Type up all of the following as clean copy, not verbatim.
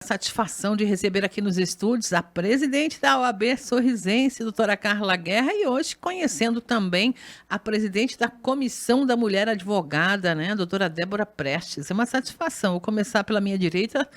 Satisfação de receber aqui nos estúdios a presidente da OAB Sorrisense, doutora Carla Guerra, e hoje conhecendo também a presidente da Comissão da Mulher Advogada, né, a doutora Débora Prestes. É uma satisfação. Vou começar pela minha direita.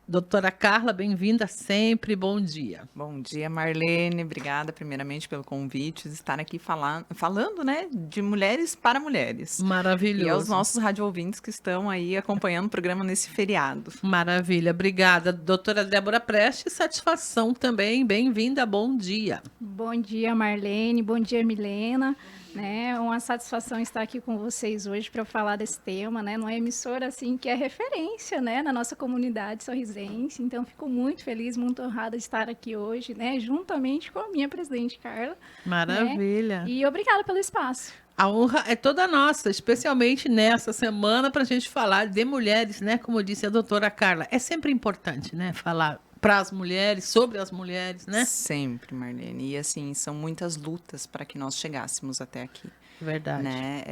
Doutora Carla, bem-vinda sempre, bom dia. Bom dia, Marlene. Obrigada, primeiramente, pelo convite de estar aqui falando, né, de mulheres para mulheres. Maravilhoso. E aos nossos rádio-ouvintes que estão aí acompanhando o programa nesse feriado. Maravilha, obrigada. Doutora Débora Prestes, satisfação também, bem-vinda, bom dia. Bom dia, Marlene, bom dia, Milena. É uma satisfação estar aqui com vocês hoje para falar desse tema, né? Numa emissora assim que é referência, né, na nossa comunidade sorrisense. Então, fico muito feliz, muito honrada de estar aqui hoje, né, juntamente com a minha presidente Carla. Maravilha. Né? E obrigada pelo espaço. A honra é toda nossa, especialmente nessa semana, para a gente falar de mulheres, né? Como disse a doutora Carla. É sempre importante, né? Falar para as mulheres, sobre as mulheres, né? Sempre, Marlene. E assim, são muitas lutas para que nós chegássemos até aqui. Verdade. Né?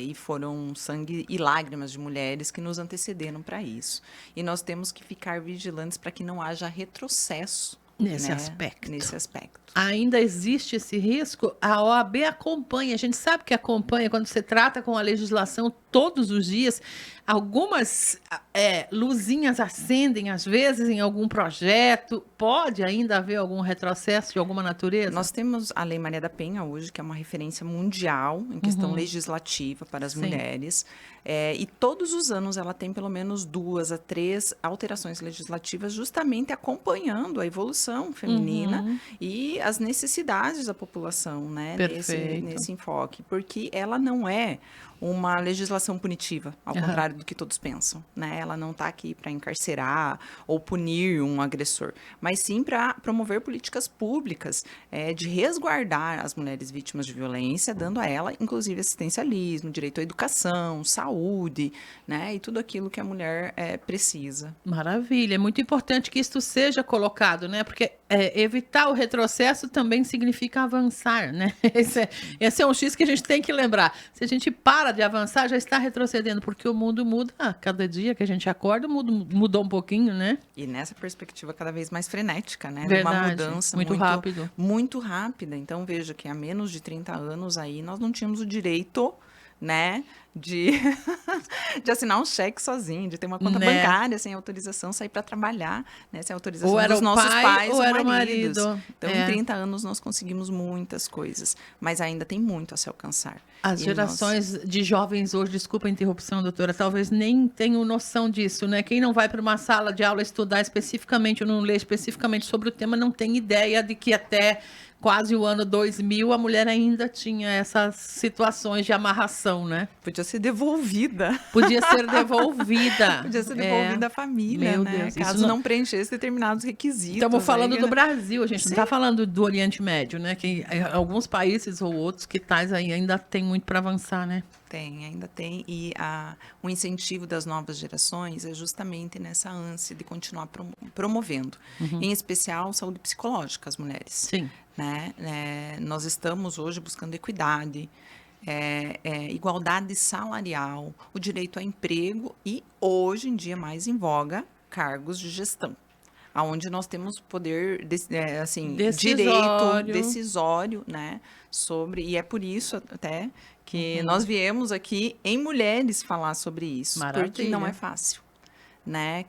E foram sangue e lágrimas de mulheres que nos antecederam para isso. E nós temos que ficar vigilantes para que não haja retrocesso. Nesse né? aspecto. Nesse aspecto. Ainda existe esse risco? A OAB acompanha, a gente sabe que acompanha quando você trata com a legislação todos os dias. Algumas luzinhas acendem, às vezes, em algum projeto. Pode ainda haver algum retrocesso de alguma natureza? Nós temos a Lei Maria da Penha hoje, que é uma referência mundial em questão legislativa para as mulheres. E todos os anos ela tem pelo menos 2 a 3 alterações legislativas, justamente acompanhando a evolução feminina e as necessidades da população, né? Nesse enfoque. Porque ela não é uma legislação punitiva, ao contrário do que todos pensam, né? Ela não está aqui para encarcerar ou punir um agressor, mas sim para promover políticas públicas de resguardar as mulheres vítimas de violência, dando a ela, inclusive, assistencialismo, direito à educação, saúde, né? E tudo aquilo que a mulher precisa. Maravilha, é muito importante que isso seja colocado, né? Porque evitar o retrocesso também significa avançar, né? Esse é um X que a gente tem que lembrar. Se a gente para de avançar, já está retrocedendo, porque o mundo muda. Cada dia que a gente acorda, mudou um pouquinho, né? E nessa perspectiva cada vez mais frenética, né? Verdade, uma mudança muito rápido. Muito rápida. Então, veja que há menos de 30 anos aí, nós não tínhamos o direito, né, de assinar um cheque sozinho, de ter uma conta bancária sem autorização, sair para trabalhar, né, sem autorização ou era dos nossos pais ou era maridos. O marido. Então, em 30 anos, nós conseguimos muitas coisas, mas ainda tem muito a se alcançar. As gerações de jovens hoje, desculpa a interrupção, doutora, talvez nem tenham noção disso, né? Quem não vai para uma sala de aula estudar especificamente ou não lê especificamente sobre o tema, não tem ideia de que até quase o ano 2000 a mulher ainda tinha essas situações de amarração, né? Podia ser devolvida. Podia ser devolvida. Podia ser devolvida à família, Meu né? Deus, caso não preenchesse determinados requisitos. Estamos falando aí, do né? Brasil, a gente não está falando do Oriente Médio, né? Que alguns países ou outros que tais aí ainda tem muito para avançar, né? Ainda tem. E o incentivo das novas gerações é justamente nessa ânsia de continuar promovendo. Em especial, saúde psicológica às mulheres. Sim. Né? Nós estamos hoje buscando equidade, igualdade salarial, o direito a emprego e, hoje em dia, mais em voga, cargos de gestão. Onde nós temos poder, direito decisório, né? E é por isso até que nós viemos aqui em mulheres falar sobre isso. Maravilha. Porque não é fácil. Né?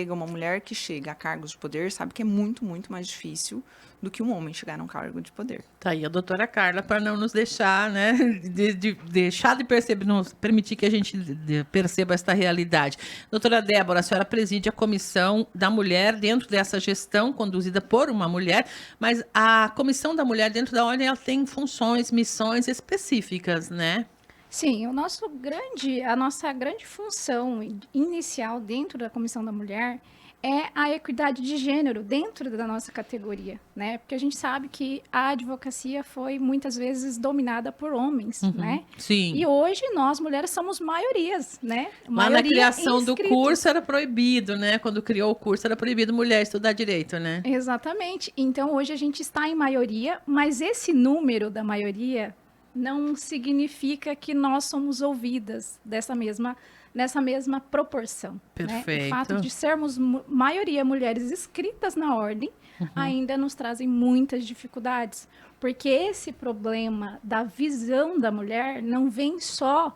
Uma mulher que chega a cargos de poder, sabe que é muito, muito mais difícil do que um homem chegar a um cargo de poder. Tá aí a doutora Carla para não nos deixar, né, deixar de perceber, não permitir que a gente perceba esta realidade. Doutora Débora, a senhora preside a Comissão da Mulher dentro dessa gestão conduzida por uma mulher, mas a Comissão da Mulher dentro da ordem ela tem funções, missões específicas, né? Sim, a nossa grande função inicial dentro da Comissão da Mulher é a equidade de gênero dentro da nossa categoria, né? Porque a gente sabe que a advocacia foi muitas vezes dominada por homens, né? Sim. E hoje nós mulheres somos maiorias, né? Lá na criação do curso era proibido, né? Quando criou o curso era proibido mulher estudar direito, né? Exatamente. Então hoje a gente está em maioria, mas esse número da maioria não significa que nós somos ouvidas dessa mesma nessa mesma proporção. Perfeito. Né? O fato de sermos maioria mulheres inscritas na ordem ainda nos trazem muitas dificuldades, porque esse problema da visão da mulher não vem só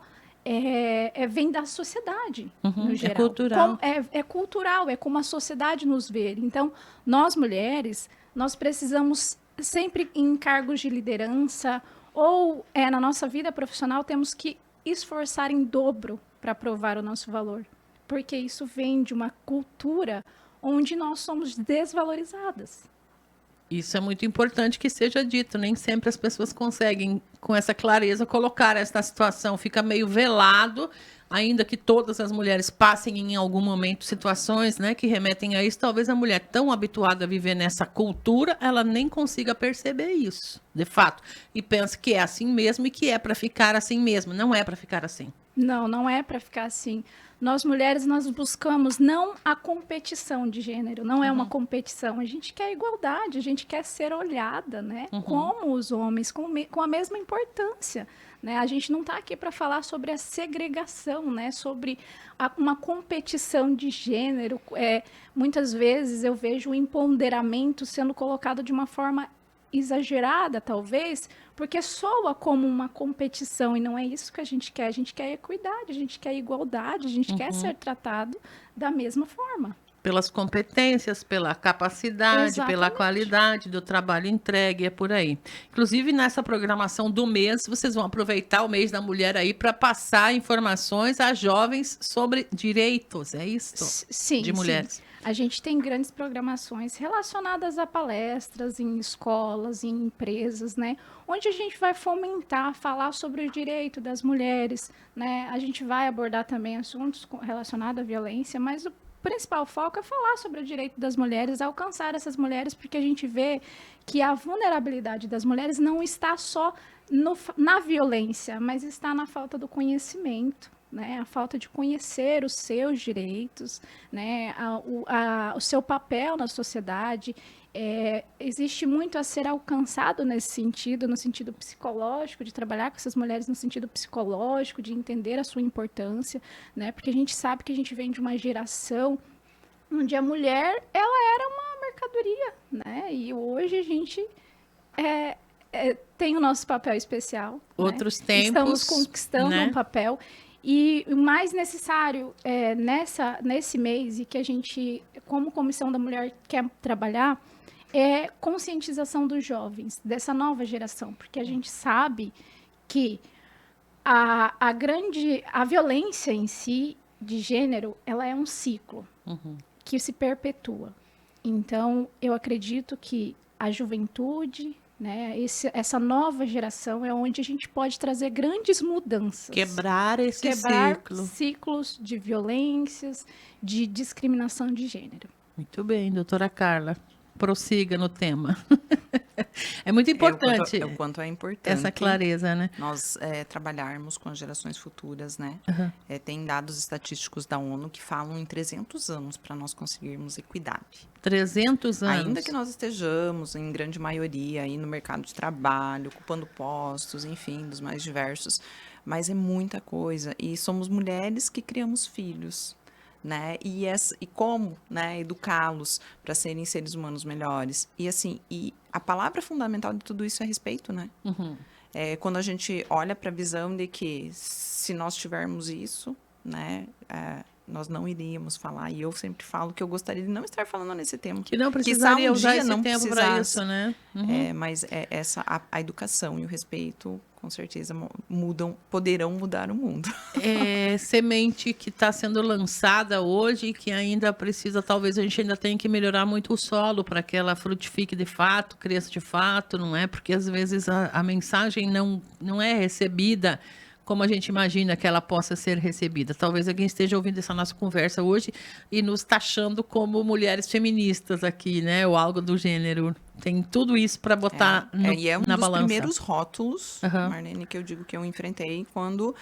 vem da sociedade, no geral. É cultural. É cultural, é como a sociedade nos vê. Então, nós mulheres, nós precisamos sempre em cargos de liderança ou na nossa vida profissional, temos que esforçar em dobro para provar o nosso valor, porque isso vem de uma cultura onde nós somos desvalorizadas. Isso é muito importante que seja dito. Nem sempre as pessoas conseguem, com essa clareza, colocar esta situação. Fica meio velado, ainda que todas as mulheres passem em algum momento situações, né, que remetem a isso. Talvez a mulher tão habituada a viver nessa cultura, ela nem consiga perceber isso, de fato. E pensa que é assim mesmo e que é para ficar assim mesmo. Não é para ficar assim. Não, não é para ficar assim. Nós mulheres, nós buscamos não a competição de gênero, não é uma competição. A gente quer igualdade, a gente quer ser olhada, né? Como os homens, com a mesma importância. Né? A gente não está aqui para falar sobre a segregação, né? Sobre uma competição de gênero. Muitas vezes eu vejo o empoderamento sendo colocado de uma forma exagerada, talvez, porque soa como uma competição e não é isso que a gente quer. A gente quer equidade, a gente quer igualdade, a gente quer ser tratado da mesma forma. Pelas competências, pela capacidade, Exatamente. pela qualidade do trabalho entregue, é por aí. Inclusive, nessa programação do mês, vocês vão aproveitar o mês da mulher aí para passar informações a jovens sobre direitos, é isso? Sim, de mulheres. Sim. A gente tem grandes programações relacionadas a palestras em escolas, em empresas, né? Onde a gente vai fomentar, falar sobre o direito das mulheres, né? A gente vai abordar também assuntos relacionados à violência, mas o principal foco é falar sobre o direito das mulheres, alcançar essas mulheres, porque a gente vê que a vulnerabilidade das mulheres não está só na violência, mas está na falta do conhecimento. Né, a falta de conhecer os seus direitos, né, o seu papel na sociedade. Existe muito a ser alcançado nesse sentido, no sentido psicológico, de trabalhar com essas mulheres no sentido psicológico, de entender a sua importância, né, porque a gente sabe que a gente vem de uma geração onde a mulher ela era uma mercadoria, né, e hoje a gente tem o nosso papel especial. Outros né? tempos. Estamos conquistando né? um papel. E o mais necessário nesse mês, e que a gente, como Comissão da Mulher, quer trabalhar, é conscientização dos jovens, dessa nova geração. Porque a gente sabe que a violência em si, de gênero, ela é um ciclo que se perpetua. Então, eu acredito que a juventude... Né? Essa nova geração é onde a gente pode trazer grandes mudanças. Quebrar esse ciclo. Ciclos de violências, de discriminação de gênero. Muito bem, doutora Carla. Prossiga no tema. É muito importante. O quanto é importante essa clareza, né? Nós trabalharmos com as gerações futuras, né? Tem dados estatísticos da ONU que falam em 300 anos para nós conseguirmos equidade. 300 anos. Ainda que nós estejamos, em grande maioria, aí no mercado de trabalho, ocupando postos, enfim, dos mais diversos, mas é muita coisa. E somos mulheres que criamos filhos. Né? E como, né, educá-los para serem seres humanos melhores. E assim, a palavra fundamental de tudo isso é respeito, né? Quando a gente olha para a visão de que se nós tivermos isso, né, nós não iríamos falar. E eu sempre falo que eu gostaria de não estar falando nesse tema. Que não precisaria usar esse não tempo para isso, né? Mas a educação e o respeito, com certeza, poderão mudar o mundo. Semente que está sendo lançada hoje e que ainda precisa, talvez a gente ainda tenha que melhorar muito o solo para que ela frutifique de fato, cresça de fato, não é? Porque às vezes a mensagem não é recebida como a gente imagina que ela possa ser recebida. Talvez alguém esteja ouvindo essa nossa conversa hoje e nos taxando como mulheres feministas aqui, né? Ou algo do gênero. Tem tudo isso para botar e é um na dos balança. Primeiros rótulos, Marlene, que eu digo que eu enfrentei quando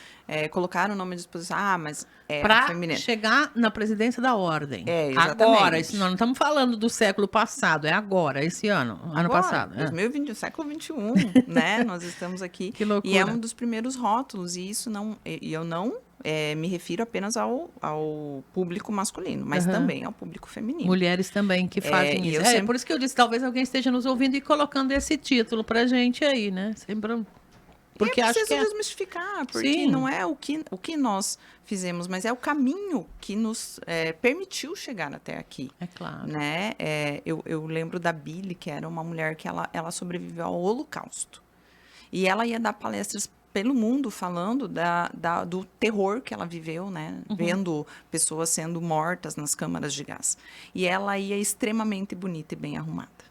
colocaram o nome de exposição. Mas para chegar na presidência da ordem. Exatamente. Agora, isso nós não estamos falando do século passado, é agora, esse ano passado. 2020, século XXI, né? Nós estamos aqui. Que loucura. E é um dos primeiros rótulos, e isso não... E eu não me refiro apenas ao público masculino, mas também ao público feminino. Mulheres também que fazem isso. Sempre... por isso que eu disse, talvez alguém esteja nos ouvindo e colocando esse título pra gente aí, né? Sempre... Porque acho que desmistificar, porque Sim. não é o que nós fizemos, mas é o caminho que nos permitiu chegar até aqui. É claro. Né? Eu lembro da Billy, que era uma mulher que ela sobreviveu ao Holocausto. E ela ia dar palestras pelo mundo falando do terror que ela viveu, né? Vendo pessoas sendo mortas nas câmaras de gás. E ela ia extremamente bonita e bem arrumada.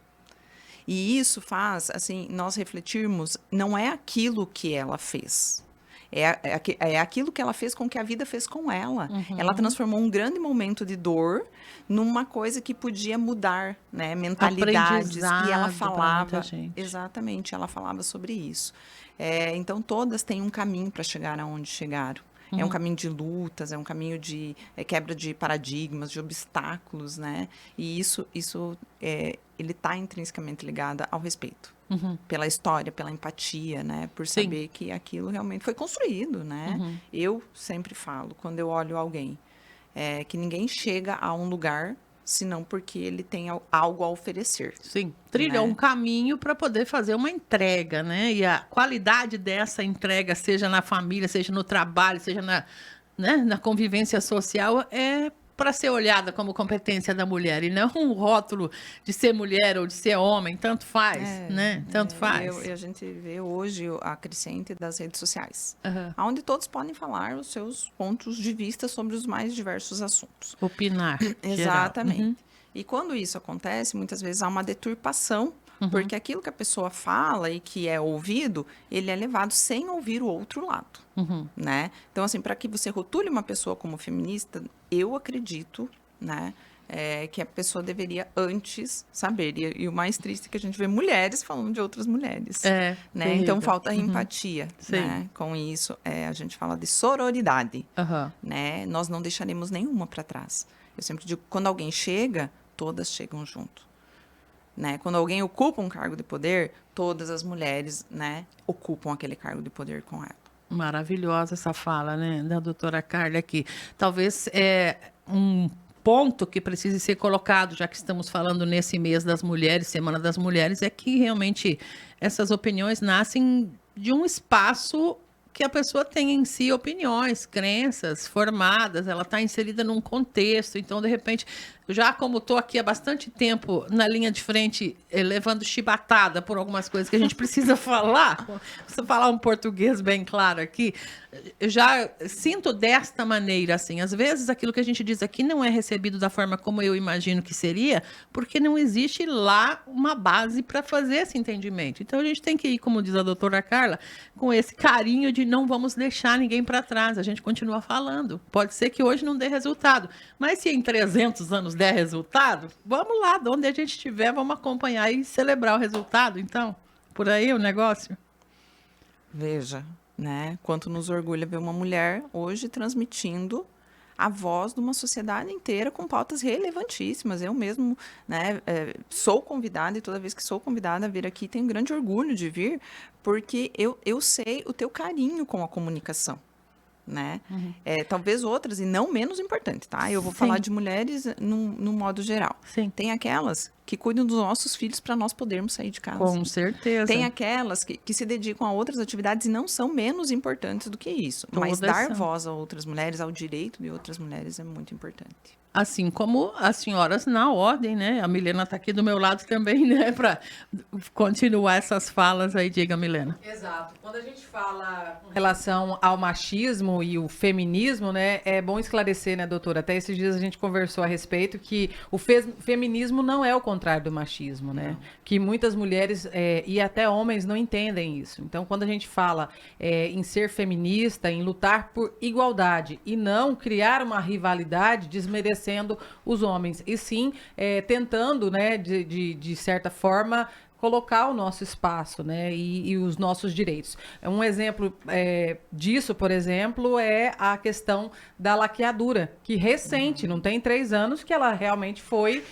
E isso faz, assim, nós refletirmos, não é aquilo que ela fez. É aquilo que ela fez com que a vida fez com ela. Ela transformou um grande momento de dor numa coisa que podia mudar, né? Mentalidades. E ela falava... Exatamente, ela falava sobre isso. Então, todas têm um caminho para chegar aonde chegaram. É um caminho de lutas, é um caminho de quebra de paradigmas, de obstáculos, né? E isso ele está intrinsecamente ligado ao respeito. Pela história, pela empatia, né? Por saber que aquilo realmente foi construído, né? Eu sempre falo, quando eu olho alguém, que ninguém chega a um lugar senão porque ele tem algo a oferecer. Sim, trilha um caminho para poder fazer uma entrega, né? E a qualidade dessa entrega, seja na família, seja no trabalho, seja na convivência social, é para ser olhada como competência da mulher, e não um rótulo de ser mulher ou de ser homem, tanto faz, né? Tanto faz. E a gente vê hoje a crescente das redes sociais, onde todos podem falar os seus pontos de vista sobre os mais diversos assuntos. Opinar. Exatamente. E quando isso acontece, muitas vezes há uma deturpação, porque aquilo que a pessoa fala e que é ouvido, ele é levado sem ouvir o outro lado, né? Então, assim, para que você rotule uma pessoa como feminista, eu acredito, né, que a pessoa deveria antes saber. E o mais triste é que a gente vê mulheres falando de outras mulheres, né? Então, falta empatia, né? Com isso, a gente fala de sororidade, né? Nós não deixaremos nenhuma para trás. Eu sempre digo, quando alguém chega, todas chegam junto. Né? Quando alguém ocupa um cargo de poder, todas as mulheres, né, ocupam aquele cargo de poder com ela. Maravilhosa essa fala, né, da doutora Carla aqui. Talvez um ponto que precise ser colocado, já que estamos falando nesse mês das mulheres, Semana das Mulheres, é que realmente essas opiniões nascem de um espaço que a pessoa tem em si opiniões, crenças formadas, ela está inserida num contexto, então, de repente, já como estou aqui há bastante tempo na linha de frente, levando chibatada por algumas coisas que a gente precisa falar, um português bem claro aqui, eu já sinto desta maneira, assim, às vezes aquilo que a gente diz aqui não é recebido da forma como eu imagino que seria, porque não existe lá uma base para fazer esse entendimento. Então, a gente tem que ir, como diz a doutora Carla, com esse carinho de não vamos deixar ninguém para trás, a gente continua falando. Pode ser que hoje não dê resultado, mas se em 300 anos der resultado, vamos lá, de onde a gente estiver, vamos acompanhar e celebrar o resultado. Então, por aí o negócio. Veja, né? Quanto nos orgulha ver uma mulher hoje transmitindo a voz de uma sociedade inteira com pautas relevantíssimas. Eu mesmo, né, sou convidada, e toda vez que sou convidada a vir aqui, tenho grande orgulho de vir, porque eu sei o teu carinho com a comunicação. Né? Talvez outras, e não menos importante, tá? Eu vou falar de mulheres no modo geral. Tem aquelas que cuidam dos nossos filhos para nós podermos sair de casa. Com certeza. Tem aquelas que se dedicam a outras atividades e não são menos importantes do que isso. Mas dar voz a outras mulheres, ao direito de outras mulheres, é muito importante. Assim como as senhoras na ordem, né? A Milena está aqui do meu lado também, né? Para continuar essas falas aí. Diga, Milena. Exato. Quando a gente fala com relação ao machismo e o feminismo, né? É bom esclarecer, né, doutora? Até esses dias a gente conversou a respeito que o feminismo não é o contrário do machismo, né? Não. Que muitas mulheres e até homens não entendem isso. Então, quando a gente fala em ser feminista, em lutar por igualdade e não criar uma rivalidade, desmerecendo os homens, e sim tentando, né, de certa forma, colocar o nosso espaço, né, e os nossos direitos. Um exemplo disso, por exemplo, é a questão da laqueadura, que recente, não tem 3 anos, que ela realmente foi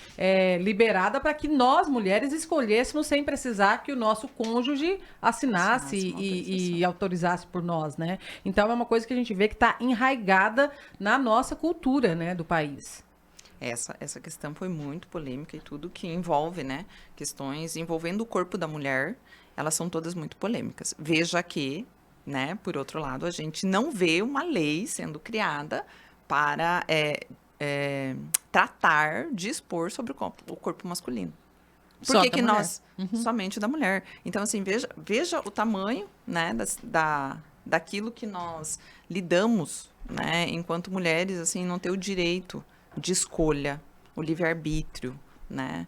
liberada para que nós, mulheres, escolhêssemos sem precisar que o nosso cônjuge assinasse e autorizasse por nós, né? Então, é uma coisa que a gente vê que está enraigada na nossa cultura, né, do país. Essa questão foi muito polêmica e tudo que envolve, né, questões envolvendo o corpo da mulher, elas são todas muito polêmicas. Veja que, né, por outro lado, a gente não vê uma lei sendo criada para tratar, dispor sobre o corpo masculino. Por que nós... Somente da mulher. Então, assim, veja o tamanho, né, daquilo que nós lidamos, né, enquanto mulheres, assim, não ter o direito de escolha, o livre-arbítrio, né?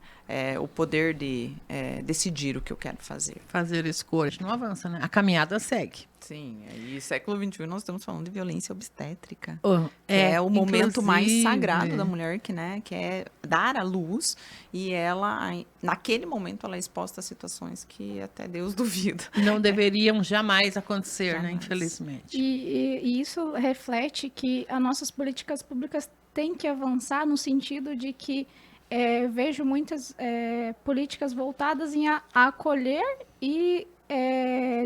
O poder de decidir o que eu quero fazer. Fazer escolhas. Não avança, né? A caminhada segue. Sim, e século XXI nós estamos falando de violência obstétrica. Que é o momento mais inclusive sagrado da mulher, que é dar à luz, e ela, naquele momento, ela é exposta a situações que até Deus duvida. Não deveriam jamais acontecer, Jamais. né? Infelizmente. E isso reflete que as nossas políticas públicas têm que avançar no sentido de que vejo muitas políticas voltadas em acolher e,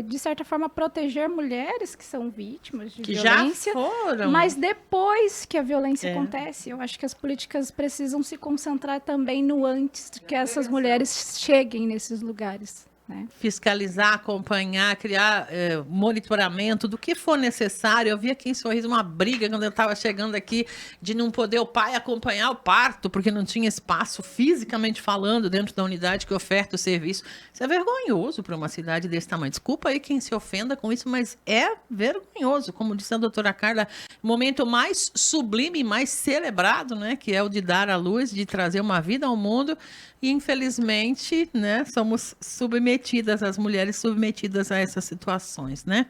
de certa forma, proteger mulheres que são vítimas de violência. Já foram. Mas depois que a violência acontece, eu acho que as políticas precisam se concentrar também no antes de que essas mulheres cheguem nesses lugares. Né? Fiscalizar, acompanhar, criar monitoramento do que for necessário. Eu vi aqui em Sorriso uma briga quando eu estava chegando aqui de não poder o pai acompanhar o parto porque não tinha espaço fisicamente falando dentro da unidade que oferta o serviço. Isso é vergonhoso para uma cidade desse tamanho. Desculpa aí quem se ofenda com isso, mas é vergonhoso. Como disse a doutora Carla, o momento mais sublime, mais celebrado, né, que é o de dar à luz, de trazer uma vida ao mundo. E, infelizmente, né, somos submetidas, as mulheres submetidas a essas situações, né?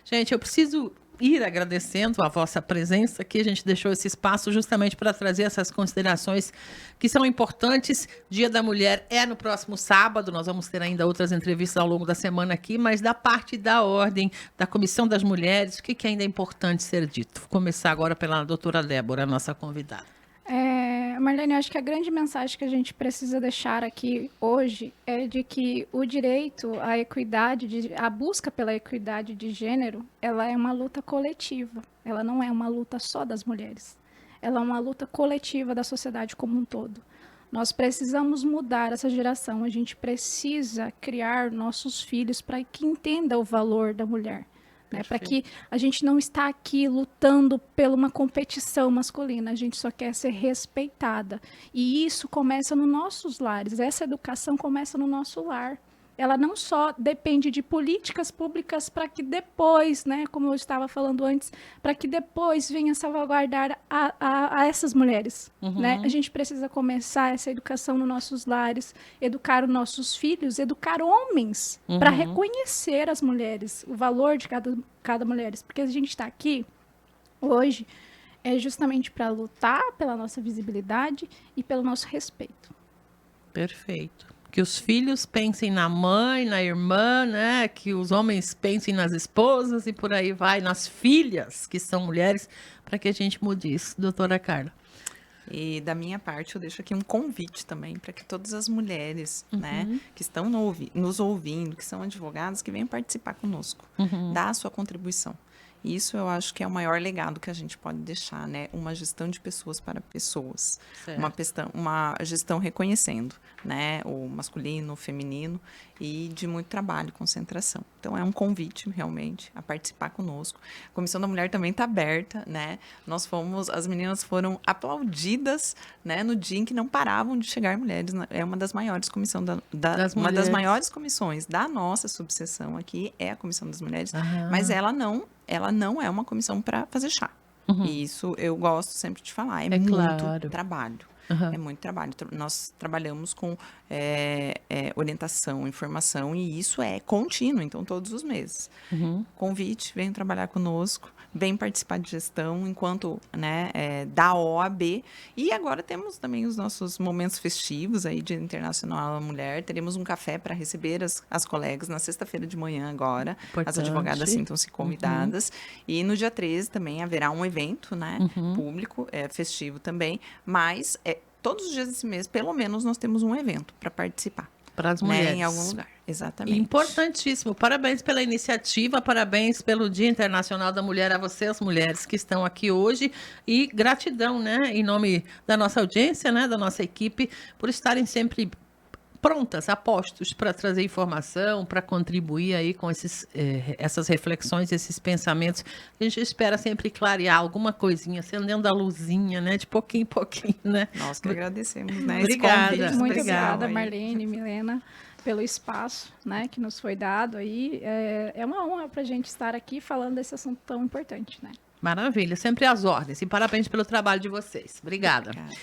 Gente, eu preciso ir agradecendo a vossa presença aqui. A gente deixou esse espaço justamente para trazer essas considerações que são importantes. Dia da Mulher é no próximo sábado. Nós vamos ter ainda outras entrevistas ao longo da semana aqui, mas da parte da ordem, da Comissão das Mulheres, o que ainda é importante ser dito? Vou começar agora pela doutora Débora, nossa convidada. Marlene, acho que a grande mensagem que a gente precisa deixar aqui hoje é de que o direito à equidade, a busca pela equidade de gênero, ela é uma luta coletiva. Ela não é uma luta só das mulheres. Ela é uma luta coletiva da sociedade como um todo. Nós precisamos mudar essa geração. A gente precisa criar nossos filhos para que entendam o valor da mulher. Né, para que a gente não está aqui lutando por uma competição masculina, a gente só quer ser respeitada. E isso começa nos nossos lares, essa educação começa no nosso lar. Ela não só depende de políticas públicas para que depois, né, como eu estava falando antes, para que depois venha salvaguardar a essas mulheres. Né? A gente precisa começar essa educação nos nossos lares, educar os nossos filhos, educar homens, para reconhecer as mulheres, o valor de cada mulher. Porque a gente está aqui hoje justamente para lutar pela nossa visibilidade e pelo nosso respeito. Perfeito. Que os filhos pensem na mãe, na irmã, né? Que os homens pensem nas esposas e por aí vai, nas filhas, que são mulheres, para que a gente mude isso. Doutora Carla. E da minha parte, eu deixo aqui um convite também para que todas as mulheres, né, que estão nos ouvindo, que são advogadas, que venham participar conosco, dar a sua contribuição. Isso eu acho que é o maior legado que a gente pode deixar, né? Uma gestão de pessoas para pessoas. Uma gestão reconhecendo, né? O masculino, o feminino e de muito trabalho, concentração. Então, é um convite, realmente, a participar conosco. A Comissão da Mulher também está aberta, né? As meninas foram aplaudidas, né? No dia em que não paravam de chegar mulheres. É uma das maiores comissões uma das maiores comissões da nossa subseção aqui é a Comissão das Mulheres, mas ela não é uma comissão para fazer chá. E isso eu gosto sempre de falar. É muito trabalho. Uhum. É muito trabalho. Nós trabalhamos com orientação, informação, e isso é contínuo, então todos os meses. Uhum. Convite, venham trabalhar conosco, vem participar de gestão enquanto, né, da OAB. E agora temos também os nossos momentos festivos aí de Internacional da Mulher. Teremos um café para receber as colegas na sexta-feira de manhã agora. Importante. As advogadas sintam-se convidadas. E no dia 13 também haverá um evento, né, público, festivo também, mas todos os dias desse mês, pelo menos, nós temos um evento para participar. Para as Né, mulheres. em algum lugar, exatamente. Importantíssimo. Parabéns pela iniciativa, parabéns pelo Dia Internacional da Mulher, a vocês, mulheres que estão aqui hoje, e gratidão, né, em nome da nossa audiência, né, da nossa equipe, por estarem sempre prontas, a postos para trazer informação, para contribuir aí com essas reflexões, esses pensamentos. A gente espera sempre clarear alguma coisinha, acendendo a luzinha, né, de pouquinho em pouquinho, né. Nós que agradecemos, né? Obrigada. Esse convite Muito especial obrigada, aí. Marlene, Milena, pelo espaço, né, que nos foi dado aí. É uma honra para a gente estar aqui falando desse assunto tão importante, né? Maravilha, sempre às ordens. E parabéns pelo trabalho de vocês. Obrigada. Obrigada.